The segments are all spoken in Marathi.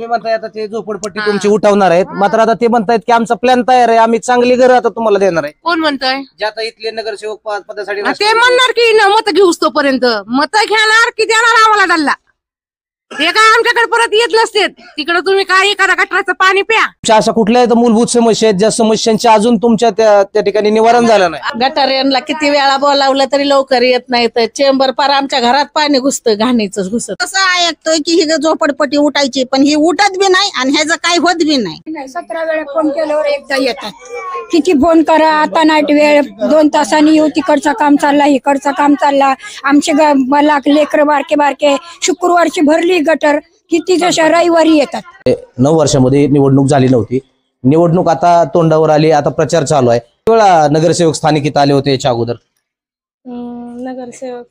तुम्ही म्हणताय आता ते झोपडपट्टी तुमची उठवणार आहेत, मात्र आता ते म्हणतायत की आमचा प्लॅन तयार आहे, आम्ही चांगली घर आता तुम्हाला देणार आहे. कोण म्हणतोय? जे आता इथले नगरसेवक पदासाठी ते म्हणणार की मत घेऊस तोपर्यंत मत घेणार की देणार आम्हाला डल्ला. ते काय आमच्याकडे परत येत नसते. तिकडे तुम्ही काही करा, गटराचं पाणी प्या. अशा कुठल्या मूलभूत समस्या आहेत ज्या समस्यांचे अजून तुमच्या त्या ठिकाणी निवारण झालं नाही? गटाऱ्यांना किती वेळा बोलावलं तरी लवकर येत नाही. तर चेंबर पार आमच्या घरात पाणी घुसतं, घाणीच घुसत. असं ऐकतोय की ही झोपडपट्टी उठायची, पण ही उठत बी नाही आणि ह्याचं काही होत बी नाही. 17 वेळा फोन केल्यावर एकदा येतात. किती फोन करा, आता नाईट वेळ 2 तासांनी येऊ, तिकडचं काम चालला, इकडचं काम चालला. आमचे लेकर बारके बारके शुक्रवारची भरली गटर, किती जशा रविवारी येतात. 9 वर्षामध्ये निवडणूक झाली नव्हती, निवडणूक आता तोंडावर आली, आता प्रचार चालू आहे. वेळा नगरसेवक स्थानिक इथं आले होते याच्या अगोदर? नगरसेवक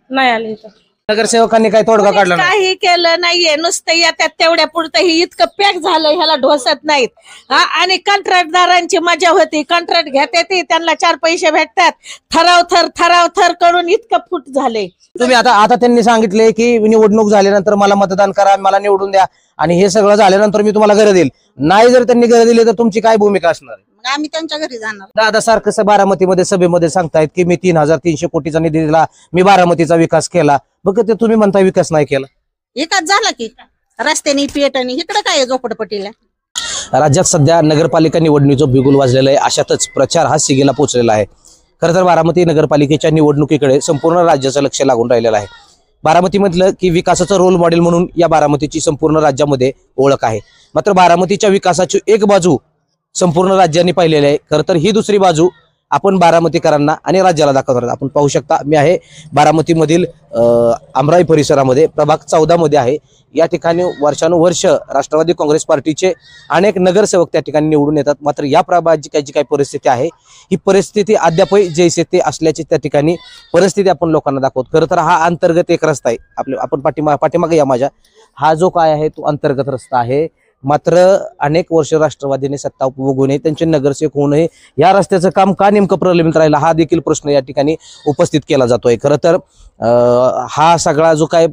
नाही आले इथं. नगरसेवकांनी काय तोडगा काढला? काही केलं नाहीये, नुसतं येतात तेवढ्या पुरतं. ही इतकं पॅक झालं, ह्याला ढोसत नाहीत. आणि कंत्राटदारांची मजा होती. कंत्राट घेतात, त्यांना 4 पैसे भेटतात. थराव थर करून इतकं फूट झाले. तुम्ही आता त्यांनी सांगितले की निवडणूक झाल्यानंतर मला मतदान करा, मला निवडून द्या, आणि हे सगळं झाल्यानंतर मी तुम्हाला घरं देईल. नाही जर त्यांनी घरं दिली तर तुमची काय भूमिका असणार? आम्ही त्यांच्या घरी जाणार. दादा सारखं बारामतीमध्ये सभेमध्ये सांगतायत की मी 3300 कोटीचा निधी दिला, मी बारामतीचा विकास केला. बघ ते तुम्ही म्हणता विकास नाही केला. एकाच झाला की रस्त्यानी पेटणी, इकडे काय झोपडपट्टीला. राज्यात सध्या नगरपालिका निवडणुकीचं बिगुल वाजलेलं आहे. अशातच प्रचार हा शिगेला पोहोचलेला आहे. खरं तर बारामती नगरपालिकेच्या निवडणुकीकडे संपूर्ण राज्याचं लक्ष लागून राहिलेलं आहे. बारामतीमधलं की विकासाचं रोल मॉडेल म्हणून या बारामतीची संपूर्ण राज्यामध्ये ओळख आहे. मात्र बारामतीच्या विकासाची एक बाजू संपूर्ण राज्याने पाहिलेली आहे. खरं तर ही दुसरी बाजू आपण बारामतीकरांना आणि राज्याला दाखवणार आहोत. आपण पाहू शकता, मी आहे बारामतीमधील आमराई परिसरामध्ये, प्रभाग 14 मध्ये आहे. या ठिकाणी वर्षानुवर्ष राष्ट्रवादी काँग्रेस पार्टीचे अनेक नगरसेवक त्या ठिकाणी निवडून येतात. मात्र या प्रभागाची जी काही परिस्थिती आहे, ही परिस्थिती अद्यापही जैसे ते असल्याची त्या ठिकाणी परिस्थिती आपण लोकांना दाखवत. खरं तर हा अंतर्गत एक रस्ता आहे. आपण पाठीमागे या माझ्या, हा जो काय आहे तो अंतर्गत रस्ता आहे. मात्र अनेक वर्ष राष्ट्रवादीने सत्ता उपभोगू नये, त्यांचे नगरसेवक होऊ नये, या रस्त्याचं काम का नेमकं प्रलंबित राहिलं, हा देखील प्रश्न या ठिकाणी उपस्थित केला जातोय. खरं तर हा सगळा जो काय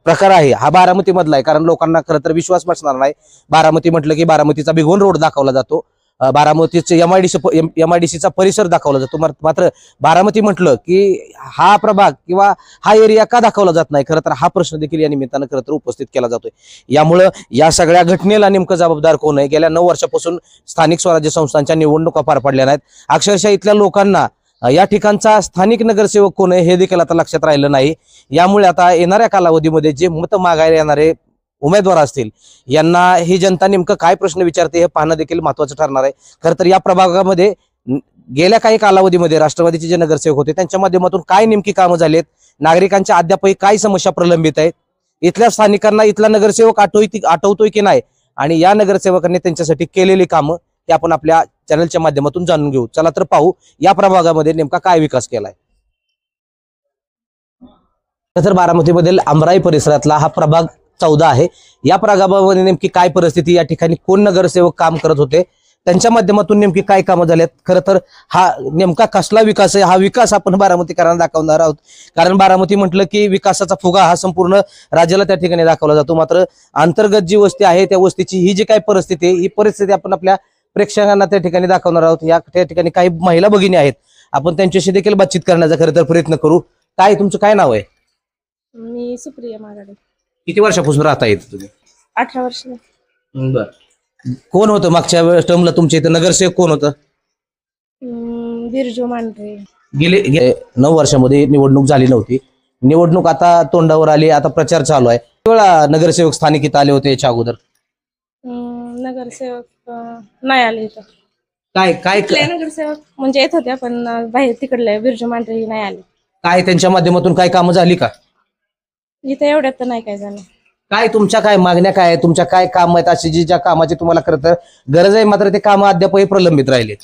प्रकार आहे हा बारामती मधला आहे. कारण लोकांना खरं तर विश्वास बसणार नाही. बारामती म्हटलं की बारामतीचा भिगवण रोड दाखवला जातो, बारामतीचे एमआयडीसीचा परिसर दाखवला जातो. मात्र बारामती म्हटलं की हा प्रभाग किंवा हा एरिया का दाखवला जात नाही, खरं तर हा प्रश्न देखील या निमित्तानं खरं तर उपस्थित केला जातोय. यामुळं या सगळ्या घटनेला नेमकं जबाबदार कोण आहे? गेल्या 9 वर्षापासून स्थानिक स्वराज्य संस्थांच्या निवडणुका पार पडल्या नाहीत. अक्षरशः इथल्या लोकांना या ठिकाणचा स्थानिक नगरसेवक कोण आहे हे देखील आता लक्षात राहिलं नाही. यामुळे आता येणाऱ्या कालावधीमध्ये जे मत मागायला येणारे उमेदवार असतील, यांना ही जनता नेमकं काय प्रश्न विचारते हे पाहणं देखील महत्वाचं ठरणार आहे. खरं तर या प्रभागामध्ये गेल्या काही कालावधीमध्ये राष्ट्रवादीचे जे नगरसेवक होते त्यांच्या माध्यमातून काय नेमकी कामं झालीत, नागरिकांच्या अद्यापही काय समस्या प्रलंबित आहेत, इथल्या स्थानिकांना इथला नगरसेवक आठवतोय की नाही, आणि या नगरसेवकांनी त्यांच्यासाठी केलेली कामं ते आपण आपल्या चॅनलच्या माध्यमातून जाणून घेऊ. चला तर पाहू या प्रभागामध्ये नेमका काय विकास केलाय. तर बारामतीमधील आमराई परिसरातला हा प्रभाग 14 आहे. या प्रभागामध्ये नेमकी काय परिस्थिती, या ठिकाणी कोण नगरसेवक काम करत होते, त्यांच्या माध्यमातून नेमकी काय कामं झाल्यात, खरं तर हा नेमका कसला विकास आहे, हा विकास आपण बारामतीकरांना दाखवणार आहोत. कारण बारामती म्हटलं की विकासाचा फुगा हा संपूर्ण राज्याला त्या ठिकाणी दाखवला जातो. मात्र अंतर्गत जी वस्ती आहे त्या वस्तीची ही जी काय परिस्थिती आहे, ही परिस्थिती आपण आपल्या प्रेक्षकांना त्या ठिकाणी दाखवणार आहोत. या त्या ठिकाणी काही महिला भगिनी आहेत, आपण त्यांच्याशी देखील बातचीत करण्याचा खरं तर प्रयत्न करू. काय तुमचं काय नाव आहे? मी सुप्रिया मागाडे. किती वर्षापासून राहता येत तुम्ही? 18 वर्ष. बर. कोण होतं मागच्या टर्मला तुमच्या इथं नगरसेवक कोण होतं? बिरजू मांढरे. गेले 9 वर्षामध्ये निवडणूक झाली नव्हती, निवडणूक आता तोंडावर आली, आता प्रचार चालू आहे. वेळा नगरसेवक स्थानिक इथं आले होते याच्या अगोदर? नगरसेवक नाही आले इथं. काय नगरसेवक म्हणजे येत होत्या, पण बाहेर तिकडले बिरजू मांढरे नाही आले. काय त्यांच्या माध्यमातून काय कामं झाली का? इथं एवढ्यात तर नाही काय झालं. काय तुमच्या काय मागण्या काय आहेत, तुमच्या काय काम आहेत अशी जी ज्या कामाची तुम्हाला खरं तर गरज आहे, मात्र ते काम अद्यापही प्रलंबित राहिलेत?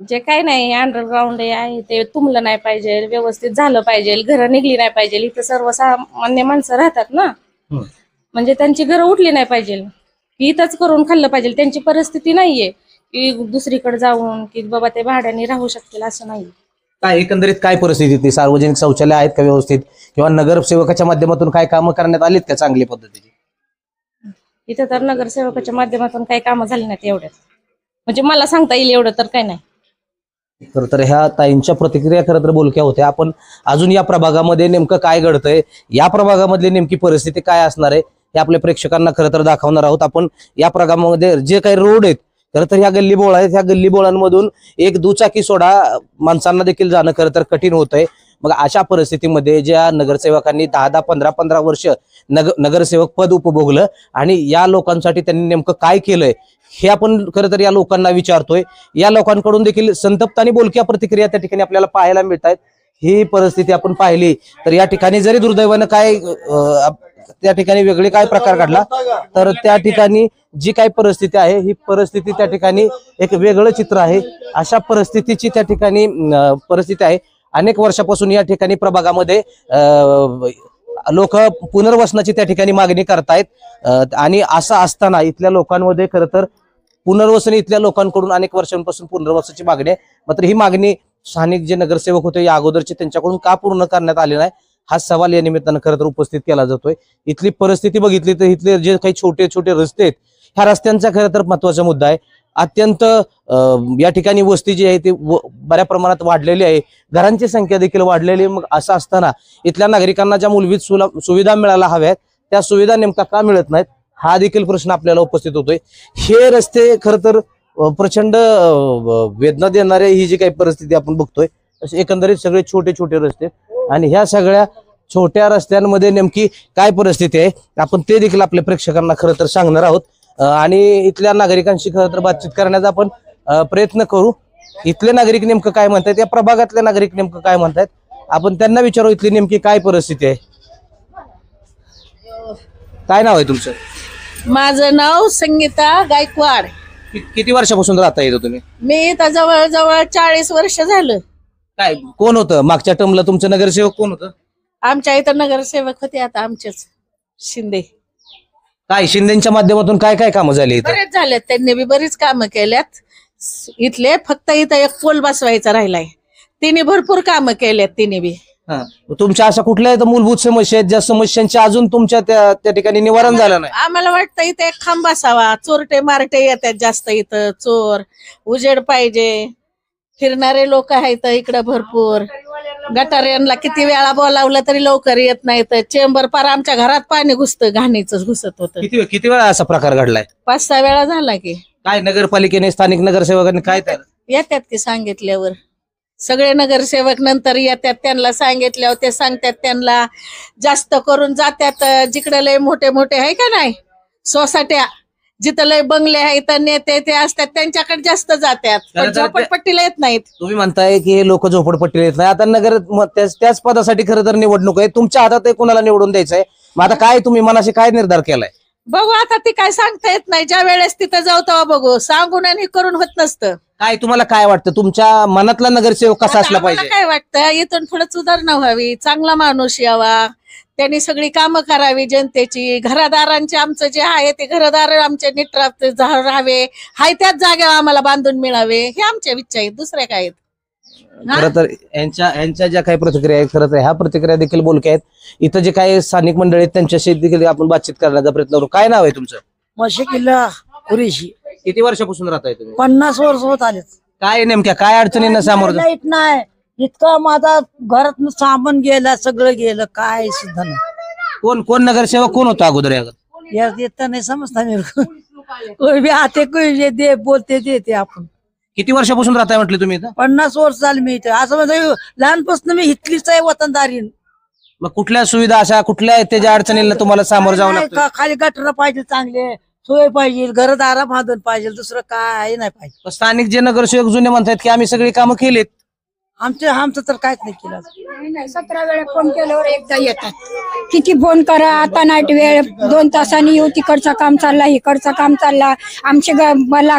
जे काय नाही, अंडरग्राऊंड आहे ते तुंबलं नाही पाहिजे, व्यवस्थित झालं पाहिजे, घरं निघली नाही पाहिजे. इथं सर्वसामान्य माणसं राहतात ना, म्हणजे त्यांची घरं उठली नाही पाहिजे, इथंच करून खाल्लं पाहिजे. त्यांची परिस्थिती नाहीये की दुसरीकडे जाऊन की बाबा ते भाड्याने राहू शकतील, असं नाही. काय एकंदरीत काय परिस्थिती, सार्वजनिक शौचालय आहेत का व्यवस्थित, किंवा नगरसेवकाच्या माध्यमातून काय कामं करण्यात आलीत का चांगल्या पद्धतीची? इथं तर नगरसेवकाच्या माध्यमातून काही कामं झाली नाहीत एवढ्यात, म्हणजे मला सांगता येईल एवढं तर काही नाही. खरं तर ह्या ताईंच्या प्रतिक्रिया खरं तर बोलक्या होत्या. आपण अजून या प्रभागामध्ये नेमकं काय घडतंय, या प्रभागामधली नेमकी परिस्थिती काय असणार आहे हे आपल्या प्रेक्षकांना खरं तर दाखवणार आहोत. आपण या प्रभागामध्ये जे काही रोड आहेत, खरं तर ह्या गल्लीबोळ आहेत, ह्या गल्लीबोळांमधून एक दुचाकी सोडा माणसांना देखील जाणं खरं तर कठीण होतंय. मग अशा परिस्थितीमध्ये ज्या नगरसेवकांनी 10-10, 15-15 वर्ष नगरसेवक पद उपभोगलं आणि या लोकांसाठी त्यांनी नेमकं काय केलंय हे आपण खरं तर या लोकांना विचारतोय. या लोकांकडून देखील संतप्त आणि बोलक्या प्रतिक्रिया त्या ठिकाणी आपल्याला पाहायला मिळत आहेत. ही परिस्थिती आपण पाहिली तर या ठिकाणी जरी दुर्दैवानं काय त्या ठिकाणी वेगळे काय प्रकार घडला तर त्या ठिकाणी जी काही परिस्थिती आहे ही परिस्थिती त्या ठिकाणी एक वेगळं चित्र आहे. अशा परिस्थितीची त्या ठिकाणी परिस्थिती आहे. अनेक वर्षापासून या ठिकाणी प्रभागामध्ये लोक पुनर्वसनाची त्या ठिकाणी मागणी करतायत आणि असं असताना इथल्या लोकांमध्ये खरं तर पुनर्वसन इथल्या लोकांकडून अनेक वर्षांपासून पुनर्वसनाची मागणी आहे. मात्र ही मागणी स्थानिक जे नगरसेवक होते या अगोदरचे त्यांच्याकडून का पूर्ण करण्यात आली नाही हा सवाल या निमित्तानं खरं तर उपस्थित केला जातोय. इथली परिस्थिती बघितली तर इथले जे काही छोटे छोटे रस्ते आहेत ह्या रस्त्यांचा खरं तर महत्वाचा मुद्दा आहे. अत्यंत या ठिकाणी वस्ती जी आहे ती बऱ्या प्रमाणात वाढलेली आहे, घरांची संख्या देखील वाढलेली आहे. मग असं असताना इथल्या नागरिकांना ज्या मूलभूत सुविधा मिळायला हव्यात त्या सुविधा नेमका का मिळत नाहीत हा देखील प्रश्न आपल्याला उपस्थित होतोय. हे रस्ते खरं तर प्रचंड वेदना देणारे ही जी काही परिस्थिती आपण बघतोय असे एकंदरीत सगळे छोटे छोटे रस्ते आणि ह्या सगळ्या छोट्या रस्त्यांमध्ये नेमकी काय परिस्थिती आहे आपण ते देखील आपल्या प्रेक्षकांना खरं तर सांगणार आहोत आणि इथल्या नागरिकांशी खरं तर बातचीत करण्याचा आपण प्रयत्न करू. इथले नागरिक नेमकं काय म्हणतात, या प्रभागातले नागरिक नेमकं काय म्हणतात आपण त्यांना विचारू इथली नेमकी काय परिस्थिती आहे. काय नाव आहे तुमचं? माझं नाव संगीता गायकवाड. किती वर्षापासून राहता येतो तुम्ही? मी इथं जवळ 40 वर्ष झालं. काय कोण होतं मागच्या टर्मला तुमचं नगरसेवक कोण होतं? आमच्या इथं नगरसेवक होते आता आमचेच शिंदे. काय शिंदेच्या माध्यमातून काय काय कामं झाली इथं? बरेच झालेत, त्यांनी बी बरीच कामं केल्यात इथले. फक्त इथं एक पूल बसवायचा राहिलाय, तिने भरपूर कामं केल्यात तिने बी. तुमच्या अशा कुठल्या मूलभूत समस्या आहेत ज्या समस्यांच्या अजून तुमच्या त्या ठिकाणी निवारण झालं नाही? आम्हाला वाटतं इथं एक खांब बसावा, चोरटे मारटे येतात जास्त इथं, चोर उजेड पाहिजे, फिरणारे लोक आहेत इकडं भरपूर. गटाऱ्यांना किती वेळा बोलावलं तरी लवकर येत नाही. तर चेंबर पार आमच्या घरात पाणी घुसतं, घाणीच घुसत होतं. किती वेळा असा प्रकार घडलाय? 5-6 वेळा झाला की. काय नगरपालिकेने स्थानिक नगरसेवकांनी काय येतात की सांगितल्यावर सगळे नगरसेवक नंतर येतात, त्यांना सांगितल्यावर ते सांगतात, त्यांना जास्त करून जातात जिकडे लय मोठे मोठे आहे का नाही सोसाट्या, जिथं लय बंगले आहेत नेते ते असतात त्यांच्याकडे जास्त जातात, पण झोपडपट्टीला येत नाहीत. तुम्ही म्हणताय की हे लोक झोपडपट्टीला येत नाही. आता नगर त्याच पदासाठी खरं तर निवडणूक आहे, तुमच्या हातात कोणाला निवडून द्यायचंय. मग आता काय तुम्ही मनाशी काय निर्धार केलाय? बघू आता, ती काय सांगता येत नाही. ज्या वेळेस तिथं जाऊ तेव्हा बघू, सांगून आणि करून होत नसतं. काय तुम्हाला काय वाटतं तुमच्या मनातला नगरसेवक कसा असला पाहिजे? काय वाटतं इथून थोडं सुधारणा व्हावी, चांगला माणूस यावा, त्यांनी सगळी कामं करावी जनतेची. घरदारांचे आमचं जे आहे ते घरदार आमचे नीट राहावे, हाय त्याच जागेवर आम्हाला बांधून मिळावे, हे आमच्या इच्छा आहेत, दुसऱ्या काय आहेत. खरं तर यांच्या ज्या काही प्रतिक्रिया आहेत खरं तर ह्या प्रतिक्रिया देखील बोलक्या आहेत. इथं जे काही स्थानिक मंडळी आहेत त्यांच्याशी देखील आपण बातचीत करण्याचा प्रयत्न करू. काय नाव आहे तुमचं? मशिकिल्ला कुरेशी. किती वर्षापासून राहताय तुम्ही? 50 वर्ष होत आले. काय नेमक्या काय अडचणींना सामोरं लाईट नाही, इतकं माझा घरात सामान गेलं, सगळं गेलं, काय सुद्धा नाही. कोण नगरसेवक कोण होता अगोदर? येत नाही समजता मेरे कोई भी आते कोई दे बोलते देते आपण. किती वर्षापासून राहताय म्हटलं तुम्ही इथं? 50 वर्ष झाली मी इथे. असं म्हणजे लहानपासून मी इथलीच आहे वतनदारी. मग कुठल्या सुविधा अशा कुठल्या त्याच्या अडचणींना तुम्हाला सामोरं जावं लागतं? खाली गटर पाहिजे, चांगले सोय पाहिजे, घरदारा बांधून पाहिजे, दुसरं काय नाही पाहिजे. स्थानिक जे नगरसेवक जुने म्हणतात की आम्ही सगळी कामं केलीत, आमचं तर काहीच नाही केलं. 17 वेळा फोन केल्यावर एकदा येतात. किती फोन करा, आता नाईट वेळ 2 तासांनी येऊ, तिकडचं काम चालला, इकडचं काम चालला. आमचे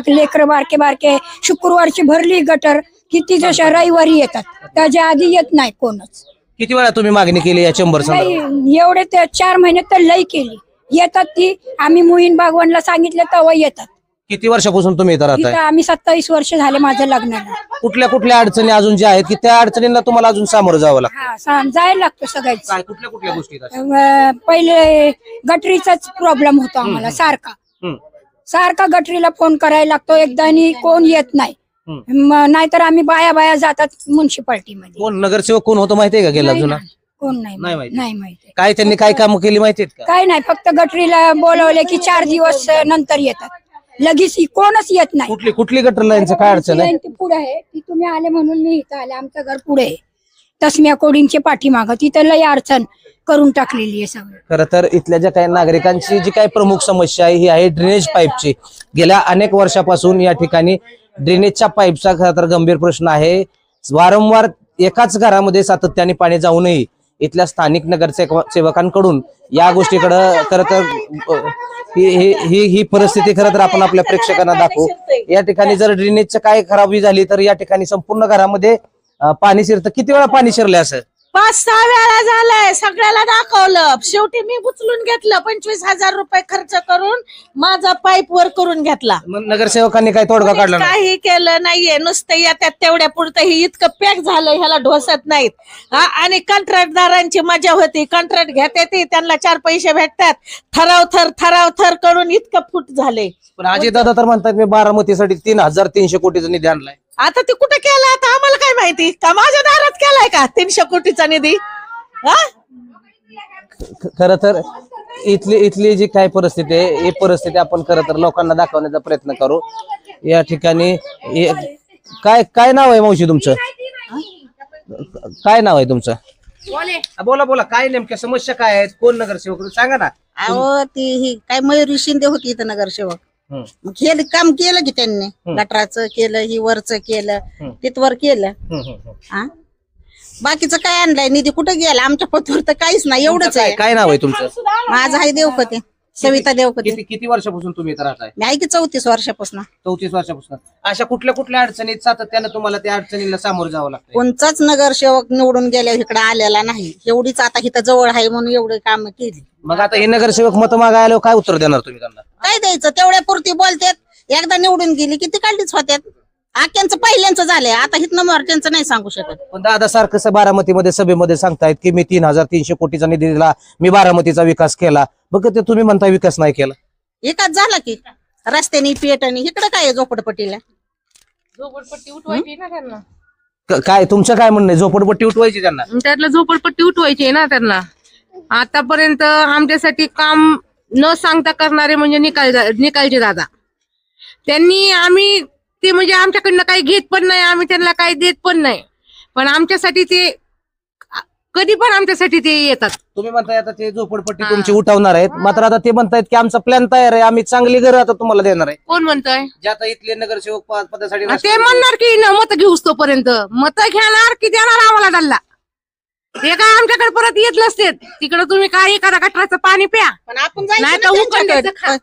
लेकर बारके बारके शुक्रवारची भरली गटर, किती जशा रविवारी येतात, त्याच्या आधी येत नाही कोणच. किती वेळा तुम्ही मागणी केली या चेंबर एवढे ते 4 महिने तर लई केली. येतात ती, आम्ही मोहीन बागवानला सांगितलं तेव्हा येतात. किती वर्षापासून तुम्ही इथं इथं राहताय? आम्ही 27 वर्ष झाले माझं लग्नाला. कुठल्या कुठल्या अडचणी अजून ज्या आहेत की त्या अडचणींना तुम्हाला अजून सामोरं जावं लागतं? जायला लागतो सगळ्याच. काय कुठल्या कुठल्या गोष्टी आहेत अशा? पहिले गटरीचाच प्रॉब्लेम होता आम्हाला सारखा हम्म. सारखा गटरीला फोन करायला लागतो एकदा आणि कोण येत नाही. नाहीतर आम्ही बाया जातात म्युन्सिपाल्टीमध्ये. कोण नगरसेवक कोण होतं माहितीये का गेला जुना? कोण नाही नाही माहिती. नाही माहिती. काय त्यांनी काय काम केली माहितीयेत का? काय नाही, फक्त गटरीला बोलवले की 4 दिवस नंतर येतात, लगेच कोणच येत नाही. कुठली कुठली गटर लाईनचं काय अडचण आहे? ती पुढे आहे, ती तुम्ही आले म्हणून मी इथं आले. आमचं घर पुढे आहे, तसम्या कोडींच्या पाठीमागं. तिथं लय अडचण करून टाकलेली आहे सगळं. खरं तर इथल्या ज्या काही नागरिकांची जी काही प्रमुख समस्या आहे ही आहे ड्रेनेज पाईपची. गेल्या अनेक वर्षापासून या ठिकाणी ड्रेनेजच्या पाईपचा खरं तर गंभीर प्रश्न आहे. वारंवार एकाच घरामध्ये सातत्याने पाणी जाऊनही इथल्या स्थानिक नगरसेवकांकडून या गोष्टीकडे खरं तर ही परिस्थिती खरं तर आपण आपल्या प्रेक्षकांना दाखवू. या ठिकाणी जर ड्रेनेजचं काय खराबी झाली तर या ठिकाणी संपूर्ण घरामध्ये पाणी शिरतं. किती वेळा पाणी शिरले असं? 5-6 वेळा झालंय. सगळ्याला दाखवलं. शेवटी मी उचलून घेतलं. 25,000 रुपये खर्च करून माझा पाईप वर करून घेतला. मग नगरसेवकांनी काय तोडगा काढला नाही? काही केलं नाहीये. नुसतं येतात तेवढ्या पुरतं. ही इतकं पॅक झालं, ह्याला ढोसत नाहीत. आणि कंत्राटदारांची मजा होती. कंत्राट घेते त्यांना 4 पैसे भेटतात. थराव थर करून इतकं फूट झाले. पण अजित दादा तर म्हणतात मी बारामतीसाठी 3,300 कोटीचा निधी आणलाय. आता ते कुठं केलं आता आम्हाला काय माहिती? का माझ्या दारात केलाय का 300 कोटीचा निधी? खरं तर इथली जी काय परिस्थिती आहे ही परिस्थिती आपण खरं तर लोकांना दाखवण्याचा प्रयत्न करू. या ठिकाणी काय नाव आहे मावशी तुमचं? काय नाव आहे तुमचं? बोला बोला. काय नेमक्या समस्या काय आहेत? कोण नगरसेवक सांगा ना. अहो ती ही काय मयुरी शिंदे होती इथं नगरसेवक. मग हे काम केलं की त्यांनी, गटराचं केलं, ही वरचं केलं, तिथवर केलं. बाकीचं काय आणलंय निधी? कुठं गेला? आमच्या पथवर तर काहीच नाही. एवढंच आहे. काय नाव आहे तुमचं? माझं आहे देवकते, सविता देवकते. किती वर्षापासून तुम्ही इथं राहताय? मी आहे की 34 वर्षापासून. 34 वर्षापासून. अशा कुठल्या कुठल्या अडचणीत सातत्यानं तुम्हाला त्या अडचणीला सामोरं जावं लागतं? कोणताच नगरसेवक निवडून गेल्यावर इकडे आलेला नाही. एवढीच आता इथं जवळ आहे म्हणून एवढे काम केली. मग आता हे नगरसेवक मत मागायला काय उत्तर देणार तुम्ही त्यांना? काय द्यायचं? तेवढ्या पुरती बोलतात. एकदा निवडून गेली की ती काढलीच होत्यात. आख्यांचं पहिल्यांचं झालंय. आता हिथनं मोर्चांचं नाही सांगू शकत. पण दादा सारखं बारामतीमध्ये सभेमध्ये सांगतायत की मी 3,300 कोटीचा निधी दिला, मी बारामतीचा विकास केला. बघ ते तुम्ही म्हणता विकास नाही केला. एकाच झाला की रस्त्यानी पेटणी. इकडे काय आहे झोपडपट्टीला? झोपडपट्टी उठवायची ना त्यांना. काय तुमचं काय म्हणणं आहे? झोपडपट्टी उठवायची त्यांना? त्यातलं झोपडपट्टी उठवायची आहे ना त्यांना. आतापर्यंत आमच्यासाठी काम न सांगता करणारे म्हणजे निकालचे दादा. त्यांनी आम्ही ते म्हणजे आमच्याकडनं काही घेत पण नाही, आम्ही त्यांना काही देत पण नाही. पण आमच्यासाठी ते कधी पण आमच्यासाठी ते येतात. तुम्ही म्हणताय आता ते झोपडपट्टी तुमची उठवणार आहेत, मात्र आता ते म्हणतायत की आमचा प्लॅन तयार आहे, आम्ही चांगली घरं आता तुम्हाला देणार आहे. कोण म्हणतोय? जे आता इथले नगरसेवक पदासाठी ते म्हणणार की मत घेऊस तोपर्यंत मत घेणार की देणार आम्हाला डल्ला. ते काय आमच्याकडे परत येत नसते. तिकडे तुम्ही काही करा, गटराचं पाणी प्या, पण आपण नाही तर उकंड्याचं खा.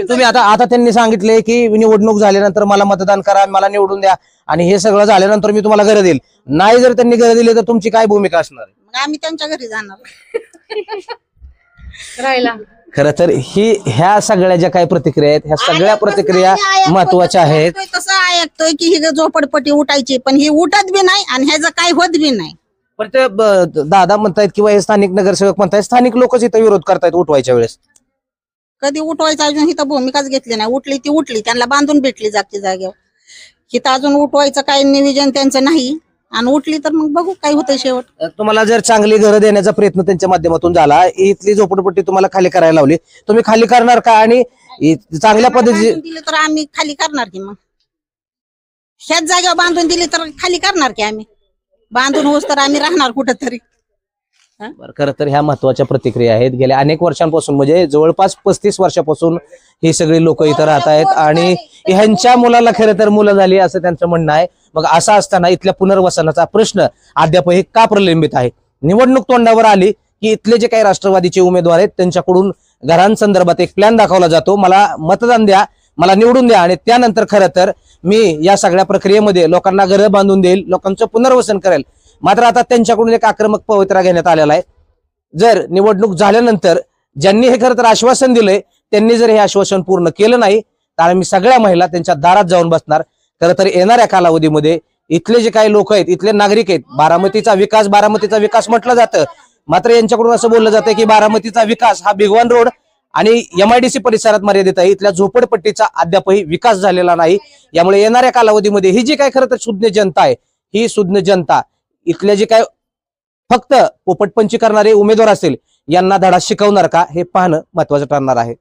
तुम्ही आता त्यांनी सांगितले की निवडणूक झाल्यानंतर मला मतदान करा, मला निवडून द्या आणि हे सगळं झाल्यानंतर मी तुम्हाला घरं देईल. नाही जर त्यांनी घरं दिली तर तुमची काय भूमिका असणार? मग आम्ही त्यांच्या घरी जाणार राहिला. खरं तर ह्या सगळ्या ज्या काही प्रतिक्रिया आहेत ह्या सगळ्या प्रतिक्रिया महत्वाच्या आहेत. तसं ऐकतोय की ही झोपडपट्टी उठायची, पण ही उठत बी नाही आणि ह्याचं काही होत बी नाही. पण ते दादा म्हणतायत किंवा हे स्थानिक नगरसेवक म्हणतायत स्थानिक लोकच इथं विरोध करतायत उठवायच्या वेळेस. कधी उठवायचं अजून इथं भूमिकाच घेतली नाही. उठली ती उठली, त्यांना बांधून भेटली जागच्या जागेवर. इथं अजून उठवायचं काही नियोजन त्यांचं नाही आणि उठली तर मग बघू काय होतंय शेवट. तुम्हाला जर चांगली घरं देण्याचा प्रयत्न त्यांच्या माध्यमातून झाला, इथली झोपडपट्टी तुम्हाला खाली करायला लावली, तुम्ही खाली करणार का? आणि चांगल्या पद्धतीने दिली तर आम्ही खाली करणार की, मग ह्याच जागेवर बांधून दिली तर खाली करणार की आम्ही. बांधून होस तर आम्ही राहणार कुठं तरी. खरं तर ह्या महत्वाच्या प्रतिक्रिया आहेत. गेल्या अनेक वर्षांपासून म्हणजे जवळपास 35 वर्षापासून ही सगळी लोक इथं राहत आहेत आणि ह्यांच्या मुलाला खरं तर मुलं झाली असं त्यांचं म्हणणं आहे. मग असं असताना इथल्या पुनर्वसनाचा प्रश्न अद्यापही का प्रलंबित आहे? निवडणूक तोंडावर आली की इथले जे काही राष्ट्रवादीचे उमेदवार आहेत त्यांच्याकडून घरांसंदर्भात एक प्लॅन दाखवला जातो, मला मतदान द्या, मला निवडून द्या आणि त्यानंतर खरं तर मी या सगळ्या प्रक्रियेमध्ये लोकांना घरं बांधून देईल, लोकांचं पुनर्वसन करेल. मात्र आता त्यांच्याकडून एक आक्रमक पवित्रा घेण्यात आलेला आहे. जर निवडणूक झाल्यानंतर ज्यांनी हे खरं तर आश्वासन दिलंय त्यांनी जर हे आश्वासन पूर्ण केलं नाही तर आम्ही सगळ्या महिला त्यांच्या दारात जाऊन बसणार. खरं तर येणाऱ्या कालावधीमध्ये इथले जे काही लोक आहेत, इथले नागरिक आहेत, बारामतीचा विकास म्हटलं जातं, मात्र यांच्याकडून असं बोललं जातं की बारामतीचा विकास हा भिगवण रोड आणि MIDC परिसरात मर्यादित आहे. इथल्या झोपडपट्टीचा अद्यापही विकास झालेला नाही. यामुळे येणाऱ्या कालावधीमध्ये ही जी काय खरं तर सुज्ञ जनता आहे, ही सुज्ञ जनता इथले जे काय फक्त पोपटपंची करणारे उमेदवार असेल यांना धडा शिकवणार का, हे पाहणं महत्वाचं ठरणार आहे.